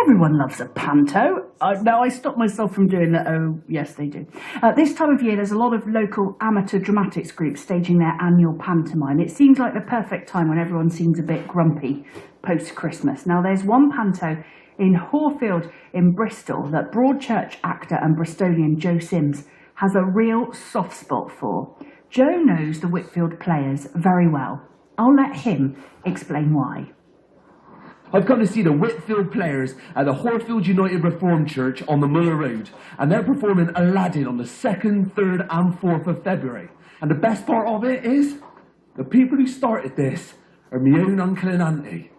Everyone loves a panto. No, I stopped myself from doing that. Oh, yes, they do. This time of year, there's a lot of local amateur dramatics groups staging their annual pantomime. It seems like the perfect time when everyone seems a bit grumpy post-Christmas. Now, there's one panto in Whitefield in Bristol that Broadchurch actor and Bristolian Joe Sims has a real soft spot for. Joe knows the Whitefield players very well. I'll let him explain why. I've come to see the Whitefield players at the Whitefield United Reformed Church on the Muller Road, and they're performing Aladdin on the 2nd, 3rd and 4th of February. And the best part of it is, the people who started this are my own uncle and auntie.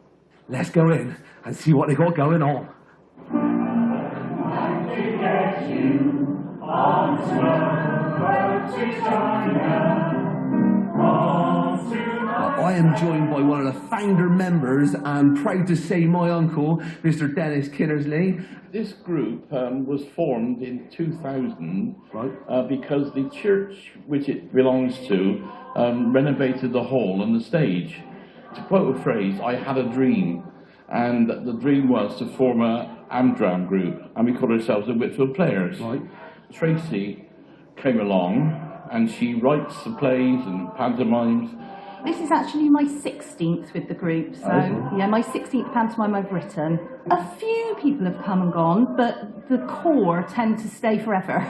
Let's go in and see what they got going on. I am joined by one of the founder members and proud to say my uncle, Mr. Dennis Kinnersley. This group was formed in 2000 because the church which it belongs to renovated the hall and the stage. To quote a phrase, I had a dream, and the dream was to form a Amdram group, and we called ourselves the Whitefield Players. Right. Tracy came along and she writes the plays and pantomimes. This is actually my 16th with the group, so yeah, my 16th pantomime I've written. A few people have come and gone, but the core tend to stay forever.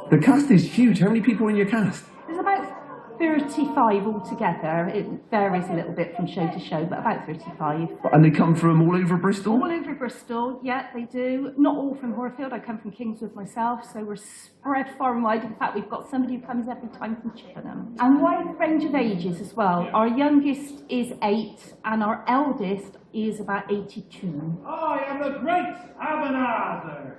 The cast is huge. How many people are in your cast? There's about 35 altogether. It varies a little bit from show to show, but about 35. And they come from all over Bristol? All over Bristol, yeah, they do. Not all from Whitefield. I come from Kingswood myself, so we're spread far and wide. In fact, we've got somebody who comes every time from Chippenham. And wide range of ages as well. Our youngest is 8, and our eldest is about 82. I am the great Ebenezer.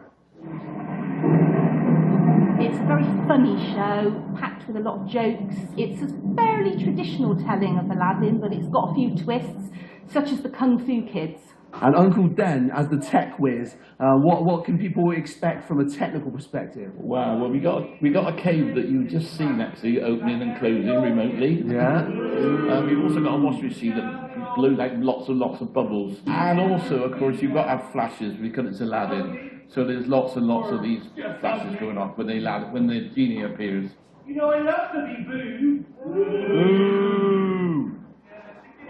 It's a very funny show, packed with a lot of jokes. It's a fairly traditional telling of Aladdin, but it's got a few twists, such as the Kung Fu Kids. And Uncle Den, as the tech whiz, what can people expect from a technical perspective? Wow, well we got a cave that you just seen actually opening and closing remotely. Yeah. We've also got a wash machine that blows out lots and lots of bubbles. And also, of course, you've got to have flashes because it's Aladdin. So there's lots and lots of these flashes going off when the genie appears. You know, I love to be booed. Ooh.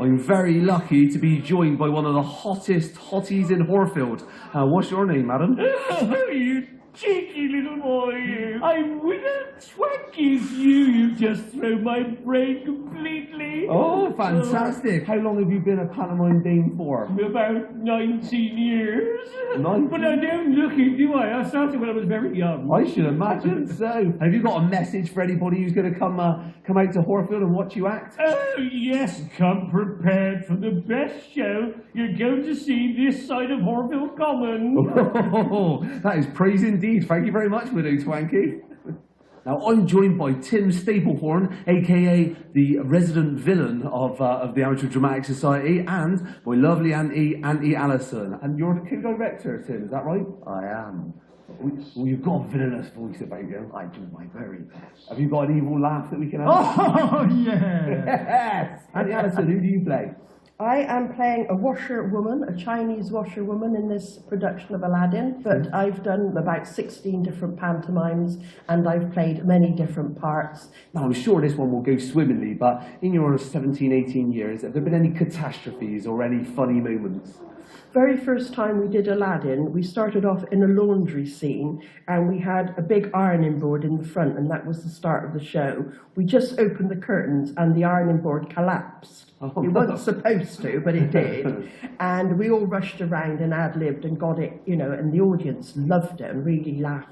I'm very lucky to be joined by one of the hottest hotties in Whitefield. What's your name, madam? Oh, you cheeky little boy, you. I'm Winner Twanky's You've just thrown my brain completely. Oh, fantastic. How long have you been a pantomime dame for? About 19 years. 19? But I don't look it, do I? I started when I was very young. I should imagine so. Have you got a message for anybody who's going to come out to Whitefield and watch you act? Oh, yes, come prepared for the best show you're going to see this side of Whitefield Common. Oh, that is praise indeed. Thank you very much, Widow Twanky. Now, I'm joined by Tim Staplehorn, a.k.a. the resident villain of the Amateur Dramatic Society, and my lovely Auntie Alison. And you're the co-director, Tim, is that right? I am. Well, you've got a villainous voice about you. I do my very best. Have you got an evil laugh that we can have? Oh, yeah. Yes! Auntie Alison, who do you play? I am playing a washerwoman, a Chinese washerwoman in this production of Aladdin, but I've done about 16 different pantomimes and I've played many different parts. Now, I'm sure this one will go swimmingly, but in your 17, 18 years, have there been any catastrophes or any funny moments? Very first time we did Aladdin, we started off in a laundry scene and we had a big ironing board in the front, and that was the start of the show. We just opened the curtains and the ironing board collapsed. Oh, it wasn't supposed to, but it did. And we all rushed around and ad-libbed and got it, you know, and the audience loved it and really laughed.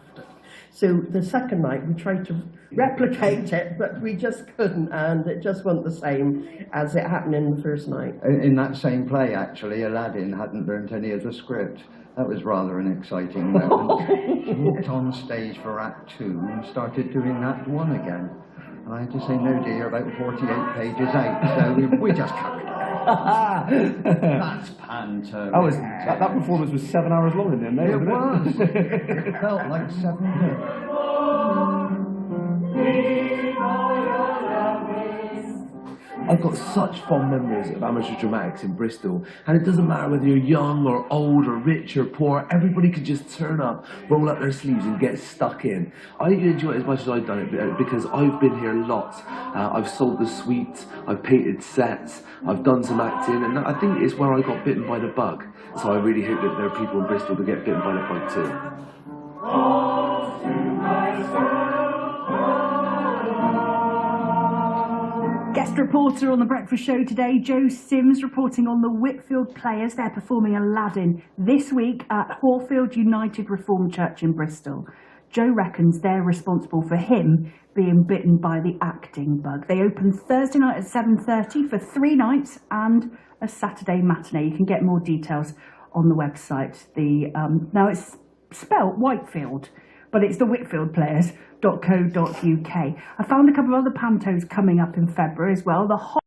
So the second night we tried to replicate it, but we just couldn't, and it just wasn't the same as it happened in the first night. In that same play, actually, Aladdin hadn't learnt any of the script. That was rather an exciting moment. She walked on stage for Act 2 and started doing Act 1 again. And I had to say, no dear, about 48 pages out, so we just carried on. That's panto. That performance was 7 hours long in there, It was. It felt like 7 days. I've got such fond memories of amateur dramatics in Bristol, and it doesn't matter whether you're young or old or rich or poor, everybody can just turn up, roll up their sleeves and get stuck in. I enjoy it as much as I've done it because I've been here lots. I've sold the suites, I've painted sets, I've done some acting, and I think it's where I got bitten by the bug. So I really hope that there are people in Bristol that get bitten by the bug too. Guest reporter on The Breakfast Show today, Joe Sims, reporting on the Whitefield Players. They're performing Aladdin this week at Whitefield United Reformed Church in Bristol. Joe reckons they're responsible for him being bitten by the acting bug. They open Thursday night at 7:30 for 3 nights and a Saturday matinee. You can get more details on the website. Now it's spelt Whitefield, but it's the Whitefield Players.co.uk. I found a couple of other pantos coming up in February as well. The